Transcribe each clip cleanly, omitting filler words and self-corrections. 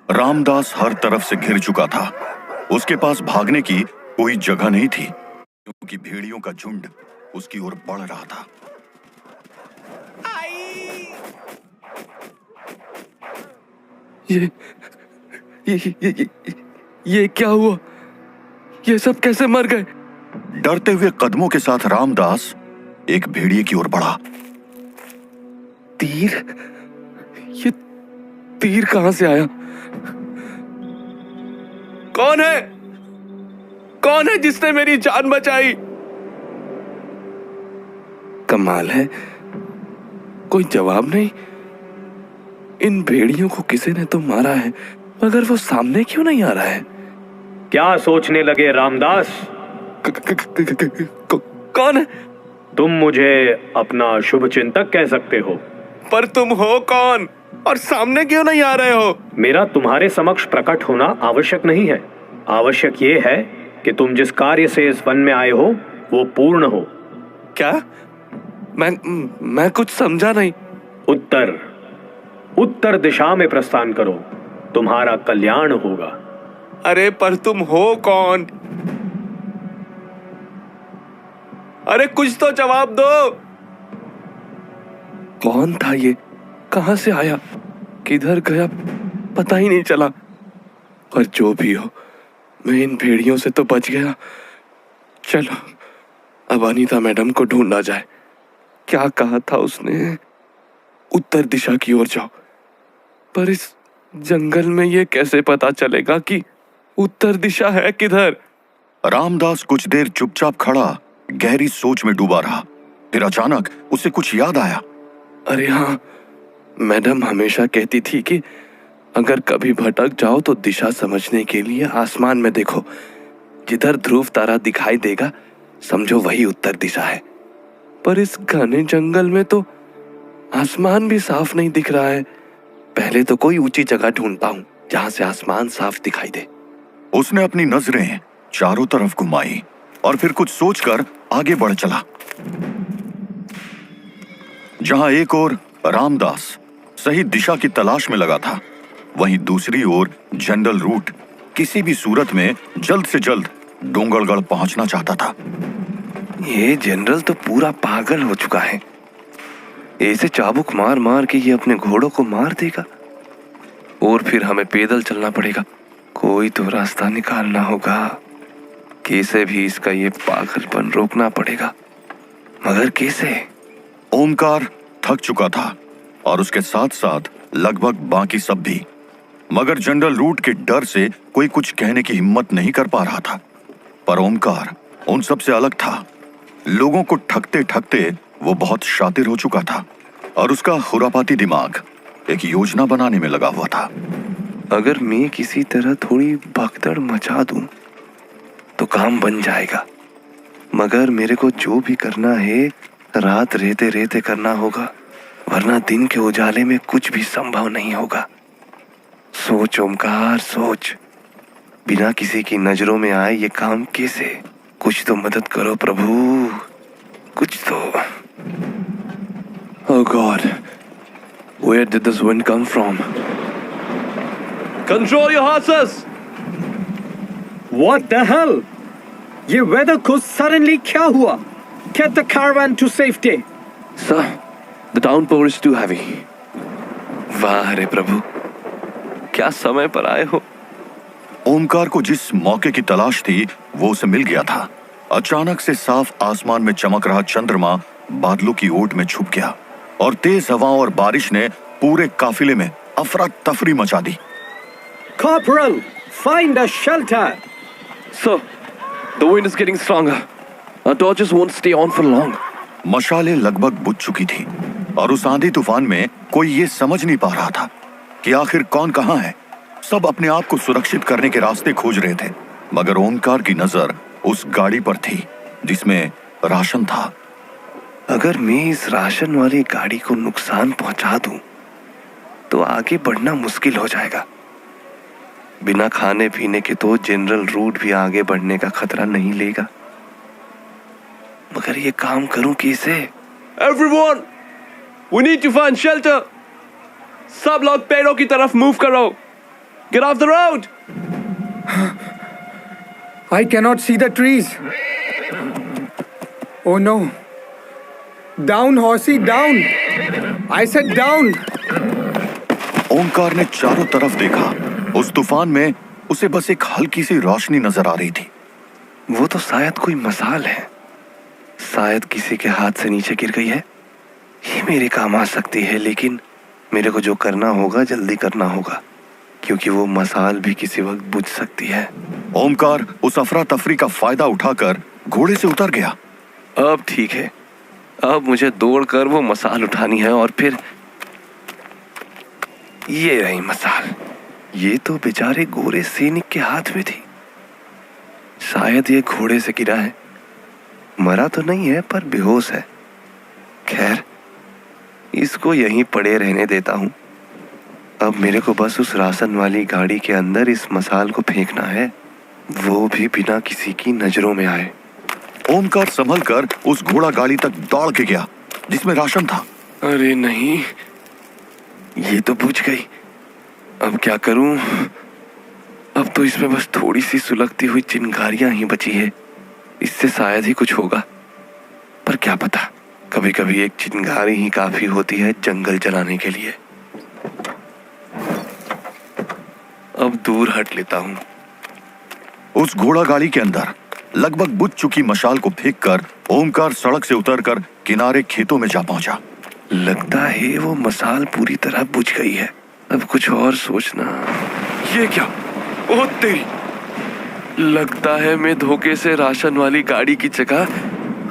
रामदास हर तरफ से घिर चुका था। उसके पास भागने की कोई जगह नहीं थी, क्योंकि भेड़ियों का झुंड उसकी ओर बढ़ रहा था। ये ये ये ये, ये क्या हुआ? ये सब कैसे मर गए? डरते हुए कदमों के साथ रामदास एक भेड़िए की ओर बढ़ा। तीर? ये तीर कहां से आया? कौन है? कौन है जिसने मेरी जान बचाई? कमाल है, कोई जवाब नहीं। इन भेड़ियों को किसी ने तो मारा है, मगर वो सामने क्यों नहीं आ रहा है? क्या सोचने लगे रामदास? कौन है? तुम मुझे अपना शुभ चिंतक कह सकते हो। पर तुम हो कौन और सामने क्यों नहीं आ रहे हो? मेरा तुम्हारे समक्ष प्रकट होना आवश्यक नहीं है। आवश्यक ये है कि तुम जिस कार्य से इस वन में आए हो वो पूर्ण हो। क्या? मैं कुछ समझा नहीं। उत्तर दिशा में प्रस्थान करो, तुम्हारा कल्याण होगा। अरे पर तुम हो कौन? अरे कुछ तो जवाब दो। कौन था ये? कहां से आया? किधर गया? पता ही नहीं चला। और जो भी हो, मैं इन भेड़ियों से तो बच गया। चलो अब अनीता मैडम को ढूंढा जाए। क्या कहा था उसने? उत्तर दिशा की ओर जाओ। पर इस जंगल में ये कैसे पता चलेगा कि उत्तर दिशा है किधर? रामदास कुछ देर चुपचाप खड़ा गहरी सोच में डूबा रहा। फिर अचानक उसे कुछ याद आया। अरे हाँ, मैडम हमेशा कहती थी कि अगर कभी भटक जाओ तो दिशा समझने के लिए आसमान में देखो। जिधर ध्रुव तारा दिखाई देगा समझो वही उत्तर दिशा है। पर इस घने जंगल में तो आसमान भी साफ नहीं दिख रहा है। पहले तो कोई ऊंची जगह ढूंढता हूँ जहां से आसमान साफ दिखाई दे। उसने अपनी नजरें चारों तरफ घुमाई और फिर कुछ सोचकर आगे बढ़ चला। जहां एक ओर रामदास सही दिशा की तलाश में लगा था, वहीं दूसरी ओर जनरल रूट किसी भी सूरत में जल्द से जल्द डोंगरगढ़ पहुंचना चाहता था। ये जनरल तो पूरा पागल हो चुका है। ऐसे चाबुक मार मार के ये अपने घोड़ों को मार देगा और फिर हमें पैदल चलना पड़ेगा। कोई तो रास्ता निकालना होगा। कैसे भी इसका ये पागलपन रोकना पड़ेगा, मगर कैसे? ओमकार थक चुका था और उसके साथ साथ लगभग बाकी सब भी, मगर जनरल रूट के डर से कोई कुछ कहने की हिम्मत नहीं कर पा रहा था। पर ओमकार उन सब से अलग था। लोगों को ठगते ठगते वो बहुत शातिर हो चुका था और उसका खुरापाती दिमाग एक योजना बनाने में लगा हुआ था। अगर मैं किसी तरह थोड़ी भगदड़ मचा दूं तो काम बन जाएगा, मगर मेरे को जो भी करना है रात रहते रहते करना होगा, वरना दिन के उजाले में कुछ भी संभव नहीं होगा। सोच ओमकार, सोच। बिना किसी की नजरों में आए ये काम कैसे? कुछ तो मदद करो प्रभु, कुछ तो। Oh God, where did this wind come from? Control your horses! What the hell? ये weather को suddenly क्या हुआ? Get the caravan to safety. Sir, the downpour is too heavy. वाह रे प्रभु, क्या समय पर आए हो। ओमकार को जिस मौके की तलाश थी वो उसे मिल गया था। अचानक से साफ आसमान में चमक रहा चंद्रमा बादलों की ओट में छुप गया और तेज हवाओं और बारिश ने पूरे काफिले में अफरा तफरी मचा दी। Corporal, find a shelter. Sir, the wind is getting stronger. Our torches won't stay on for long. मशालें लगभग बुझ चुकी थी और उस आंधी तूफान में कोई ये समझ नहीं पा रहा था कि आखिर कौन कहां है। सब अपने आप को सुरक्षित करने के रास्ते खोज रहे थे, मगर ओमकार की नजर उस गाड़ी पर थी जिसमें राशन था। अगर मैं इस राशन वाली गाड़ी को नुकसान पहुंचा दूं तो आगे बढ़ना मुश्किल हो जाएगा। बिना खाने पीने के तो जनरल रूट भी आगे बढ़ने का खतरा नहीं लेगा, मगर ये काम करूं कैसे? Everyone, we need to find shelter. सब लोग पेड़ों की तरफ मूव करो। Get off the road! I cannot see the trees. Oh no. Down, horsey, down. I said down. Omkar ने चारों तरफ देखा। उस तूफान में उसे बस एक हल्की सी रोशनी नजर आ रही थी। वो तो शायद कोई मसाल है, शायद किसी के हाथ से नीचे गिर गई है। ये मेरे काम आ सकती है, लेकिन मेरे को जो करना होगा जल्दी करना होगा, क्योंकि वो मसाल भी किसी वक्त बुझ सकती है। ओमकार उस अफरा तफरी का फायदा उठाकर घोड़े से उतर गया। अब ठीक है, अब मुझे दौड़कर वो मसाल उठानी है, और फिर ये रही मसाल। ये तो बेचारे गोरे सैनिक के हाथ में थी। शायद ये घोड़े से गिरा है, मरा तो नहीं है पर बेहोश है। खैर, इसको यहीं पड़े रहने देता हूं। अब मेरे को बस उस राशन वाली गाड़ी के अंदर इस मसाल को फेंकना है, वो भी बिना किसी की नजरों में आए। ओमकार संभल कर उस घोड़ा गाड़ी तक दौड़ के गया जिसमें राशन था। अरे नहीं, ये तो बुझ गई। अब क्या करूं? अब तो इसमें बस थोड़ी सी सुलगती हुई चिंगारियां ही बची है। इससे शायद ही कुछ होगा, पर क्या पता, कभी कभी एक चिंगारी ही काफी होती है जंगल जलाने के लिए। अब दूर हट लेता हूं। उस घोड़ा गाड़ी के अंदर लगभग बुझ चुकी मशाल को फेंककर ओमकार सड़क से उतरकर किनारे खेतों में जा पहुंचा। लगता है वो मसाल पूरी तरह बुझ गई है। अब कुछ और सोचना। ये क्या? ओह तेरी! लगता है मैं धोखे से राशन वाली गाड़ी की जगह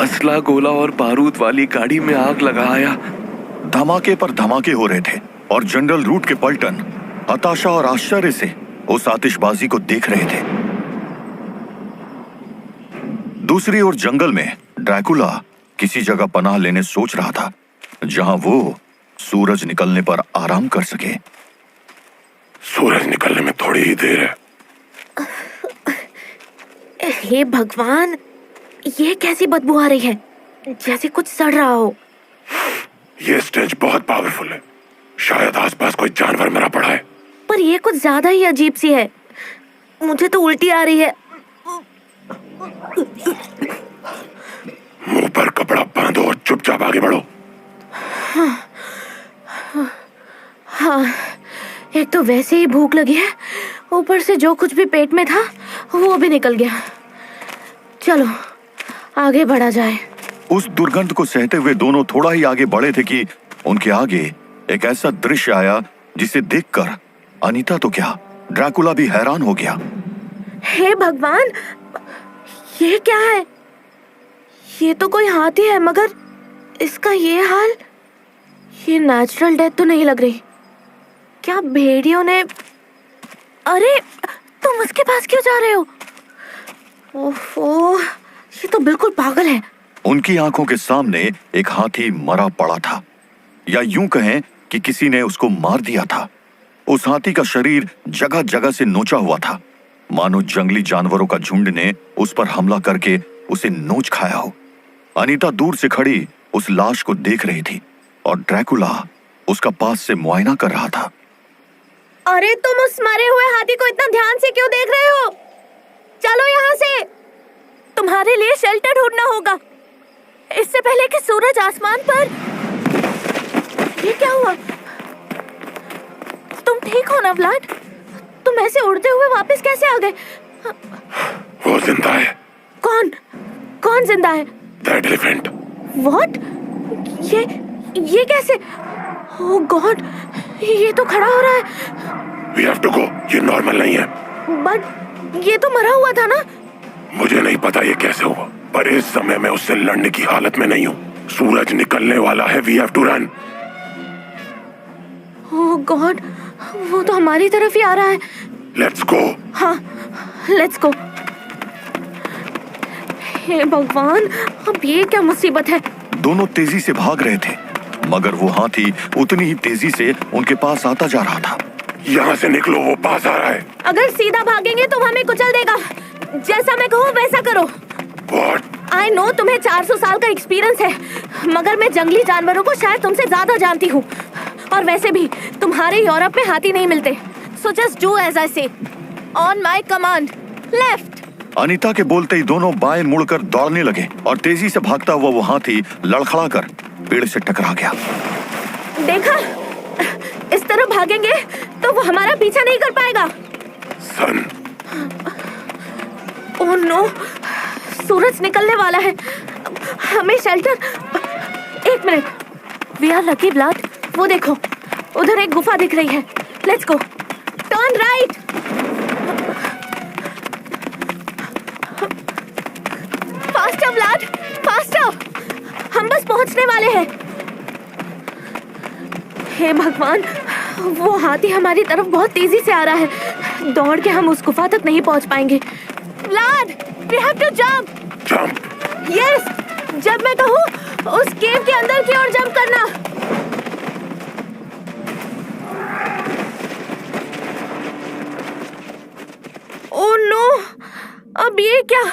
असला, गोला और बारूद वाली गाड़ी में आग लगाया। धमाके पर धमाके हो रहे थे और जनरल रूट के पलटन हताशा और आश्चर्य से उस आतिशबाजी को देख रहे थे। दूसरी ओर जंगल में ड्रैकुला किसी जगह पनाह लेने सोच रहा था, जहां वो सूरज निकलने पर आराम कर सके। सूरज निकलने में थोड़ी ही देर है। हे भगवान, ये कैसी बदबू आ रही है, जैसे कुछ सड़ रहा हो। ये स्टेज बहुत पावरफुल है, शायद आसपास कोई जानवर मरा पड़ा है। पर ये कुछ ज्यादा ही अजीब सी है, मुझे तो उल्टी आ रही है। मुंह पर कपड़ा बांधो और चुपचाप आगे बढ़ो। हाँ, एक तो वैसे ही भूख लगी है, ऊपर से जो कुछ भी पेट में था वो भी निकल गया। चलो आगे बढ़ा जाए। उस दुर्गंध को सहते हुए दोनों थोड़ा ही आगे बढ़े थे कि उनके आगे एक ऐसा दृश्य आया जिसे देखकर अनीता तो क्या, ड्रैकुला भी हैरान हो गया। हे भगवान, ये क्या है? ये तो कोई हाथी है, मगर इसका ये हाल, ये नेचुरल डेथ तो नहीं लग रही। क्या भेड़ियों ने... अरे तुम उसके पास क्यों जा रहे हो? ओहो, ये तो बिल्कुल पागल है। उनकी आंखों के सामने एक हाथी मरा पड़ा था, या यूं कहें कि किसी ने उसको मार दिया था। उस हाथी का शरीर जगह जगह से नोचा हुआ था, मानो जंगली जानवरों का झुंड ने उस पर हमला करके उसे नोच खाया हो। अनीता दूर से खड़ी उस लाश को देख रही थी और ड्रैकुला उसका पास से मुआयना कर रहा था। अरे तुम उस मरे हुए हाथी को इतना ध्यान से क्यों देख रहे हो? चलो यहाँ से, तुम्हारे लिए शेल्टर ढूंढना होगा, इससे पहले कि सूरज आसमान पर... ये क्या हुआ? तुम ठीक हो ना व्लाड? तुम ऐसे उड़ते हुए वापस कैसे आ गए? वो जिंदा है। कौन? कौन जिंदा है? That elephant. व्हाट? ये कैसे? ओह गॉड, ये तो खड़ा हो रहा है। We have to go. ये नॉर्मल नहीं है। बट ये तो मरा हुआ था ना? मुझे नहीं पता ये कैसे हुआ, पर इस समय मैं उससे लड़ने की हालत में नहीं हूँ। सूरज निकलने वाला है। We have to run. Oh god, वो तो हमारी तरफ ही आ रहा है। Let's go. हाँ, लेट्स गो। हे भगवान, अब ये क्या मुसीबत है? दोनों तेजी से भाग रहे थे, मगर वो हाथी उतनी ही तेजी से उनके पास आता जा रहा था। यहाँ से निकलो, वो पास आ रहा है। अगर सीधा भागेंगे तो हमें कुचल देगा। जैसा मैं कहूँ वैसा करो। What? आई नो तुम्हें 400 साल का एक्सपीरियंस है, मगर मैं जंगली जानवरों को शायद तुमसे ज्यादा जानती हूँ। और वैसे भी तुम्हारे यूरोप में हाथी नहीं मिलते, So just do as I say. On my command. Left. Anita के बोलते ही दोनों बाएं मुड़कर दौड़ने लगे और तेजी से भागता हुआ वो हाथी लड़खड़ाकर पेड़ से टकरा गया। देखा? इस तरह भागेंगे तो वो हमारा पीछा नहीं कर पाएगा। सन, ओह नो, सूरज निकलने वाला है। हमें शेल्टर। एक minute. We are lucky Vlad. वो देखो, उधर एक गुफा दिख रही है। लेट्स गो। Turn right. Faster Vlad, faster. हम बस पहुंचने वाले हैं। हे भगवान, वो हाथी हमारी तरफ बहुत तेजी से आ रहा है। दौड़ के हम उस गुफा तक नहीं पहुंच पाएंगे। Vlad, we have to jump. Jump. Yes, जब मैं कहूँ उस केव के अंदर की ओर जंप करना। ओह नो, अब ये क्या?